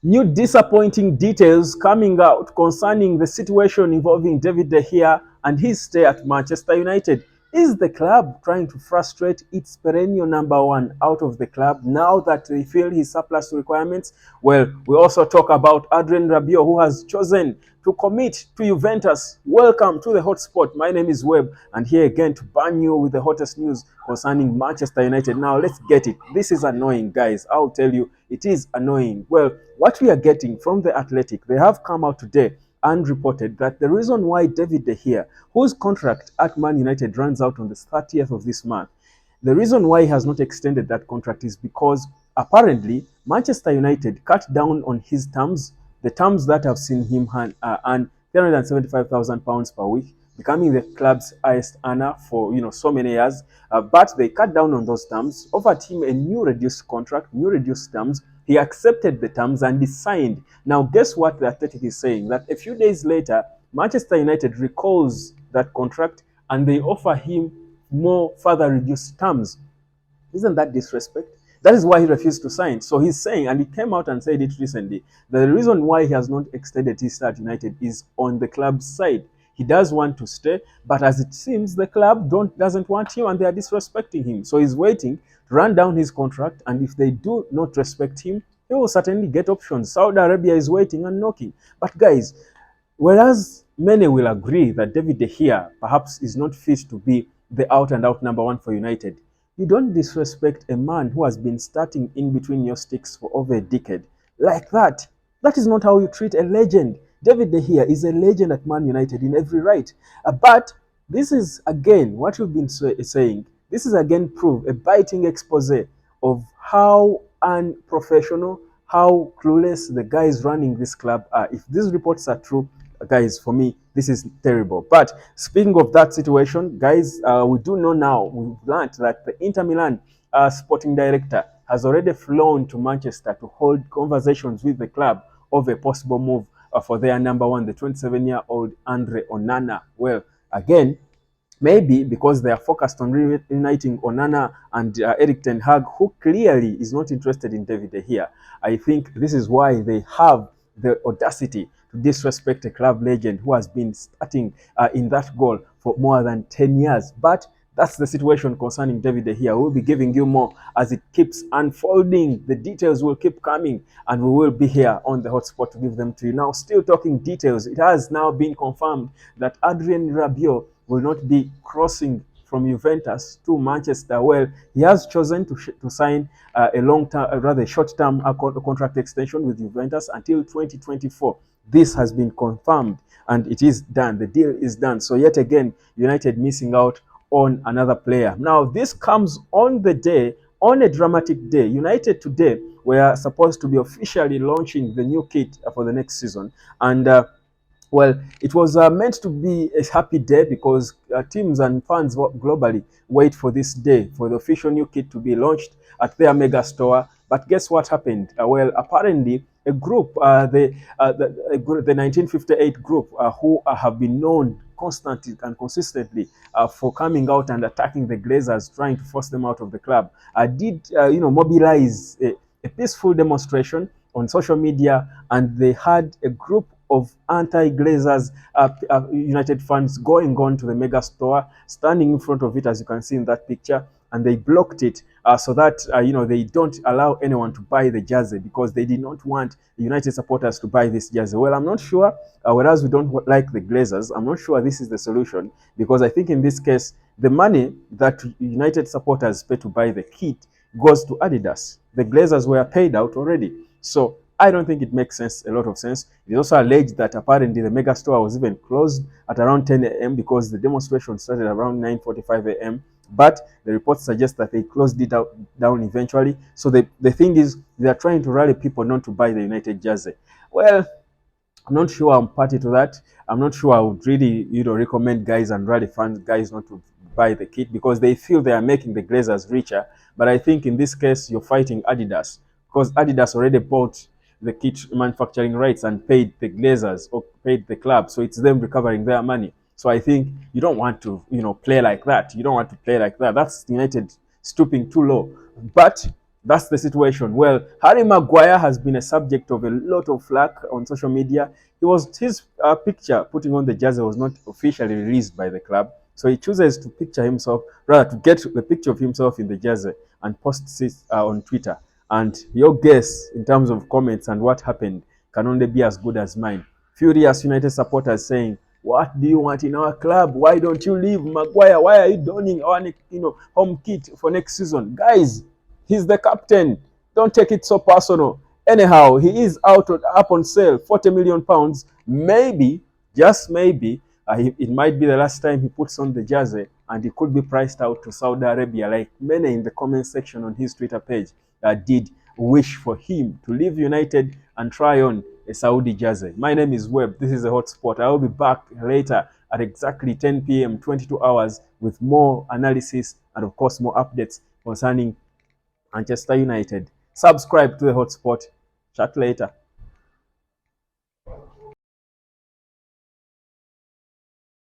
New disappointing details coming out concerning the situation involving David De Gea and his stay at Manchester United. Is the club trying to frustrate its perennial number one out of the club now that they feel his surplus requirements? Well, we also talk about Adrien Rabiot, who has chosen to commit to Juventus. Welcome to the hotspot. My name is Webb, and here again to burn you with the hottest news concerning Manchester United. Now, let's get it. This is annoying, guys. I'll tell you, it is annoying. Well, what we are getting from the Athletic, they have come out today and reported that the reason why David De Gea, whose contract at Man United runs out on the 30th of this month, the reason why he has not extended that contract is because apparently Manchester United cut down on his terms, the terms that have seen him earn £375,000 per week, becoming the club's highest earner for so many years. But they cut down on those terms, offered him a new reduced contract, new reduced terms. He accepted the terms and he signed. Now, guess what the Athletic is saying? That a few days later, Manchester United recalls that contract and they offer him more further reduced terms. Isn't that disrespect? That is why he refused to sign. So he's saying, and he came out and said it recently, the reason why he has not extended his stay at United is on the club's side. He does want to stay, but as it seems, the club doesn't want him and they are disrespecting him. So he's waiting to run down his contract, and if they do not respect him, he will certainly get options. Saudi Arabia is waiting and knocking. But guys, whereas many will agree that David De Gea perhaps is not fit to be the out-and-out number one for United, you don't disrespect a man who has been starting in between your sticks for over a decade like that. That is not how you treat a legend. David De Gea is a legend at Man United in every right. But this is again what you've been saying. This is again proof, a biting expose of how unprofessional, how clueless the guys running this club are. If these reports are true, guys, for me, this is terrible. But speaking of that situation, guys, we do know now, we've learned that the Inter Milan sporting director has already flown to Manchester to hold conversations with the club of a possible move for their number one, the 27-year-old Andre Onana. Well, again, maybe because they are focused on reuniting Onana and Eric Ten Hag, who clearly is not interested in David De Gea. I think this is why they have the audacity to disrespect a club legend who has been starting in that goal for more than 10 years. But that's the situation concerning David De Gea. We'll be giving you more as it keeps unfolding. The details will keep coming, and we will be here on the hotspot to give them to you. Now, still talking details, it has now been confirmed that Adrien Rabiot will not be crossing from Juventus to Manchester. Well, he has chosen to sign a long-term, rather short-term contract extension with Juventus until 2024. This has been confirmed and it is done. The deal is done. So yet again, United missing out on another player. Now, this comes on the day, on a dramatic day. United today were supposed to be officially launching the new kit for the next season. And well, it was meant to be a happy day because teams and fans globally wait for this day for the official new kit to be launched at their mega store. But guess what happened? Well, apparently a group, the 1958 group, who have been known constantly and consistently for coming out and attacking the Glazers, trying to force them out of the club, did mobilize a peaceful demonstration on social media, and they had a group of anti-Glazers United fans going on to the mega store, standing in front of it, as you can see in that picture, and they blocked it so that they don't allow anyone to buy the jersey because they did not want the United supporters to buy this jersey. Well, I'm not sure, whereas we don't like the Glazers, I'm not sure this is the solution, because I think in this case, the money that United supporters pay to buy the kit goes to Adidas. The Glazers were paid out already. So I don't think it makes sense, a lot of sense. It is also alleged that apparently the mega store was even closed at around 10 a.m. because the demonstration started around 9:45 a.m. But the reports suggest that they closed it down eventually. So the thing is, they are trying to rally people not to buy the United jersey. Well, I'm not sure I'm party to that. I'm not sure I would really, recommend guys and rally fans, guys not to buy the kit because they feel they are making the Glazers richer. But I think in this case, you're fighting Adidas because Adidas already bought the kit manufacturing rights and paid the Glazers or paid the club. So it's them recovering their money. So I think you don't want to, play like that. You don't want to play like that. That's United stooping too low. But That's the situation. Well, Harry Maguire has been a subject of a lot of flack on social media. His picture putting on the jersey was not officially released by the club, so he chooses to picture himself, rather to get the picture of himself in the jersey and posts it on Twitter. And your guess in terms of comments and what happened can only be as good as mine. Furious United supporters saying, "What do you want in our club? Why don't you leave Maguire? Why are you donning our home kit for next season, guys? He's the captain. Don't take it so personal." Anyhow, he is up on sale, £40 million. Maybe, just maybe, it might be the last time he puts on the jersey, and he could be priced out to Saudi Arabia, like many in the comment section on his Twitter page did wish for him to leave United and try on a Saudi jersey. My name is Webb. This is a hotspot. I will be back later at exactly 10 p.m., 22 hours, with more analysis and, of course, more updates concerning Manchester United. Subscribe to the hotspot. Chat later.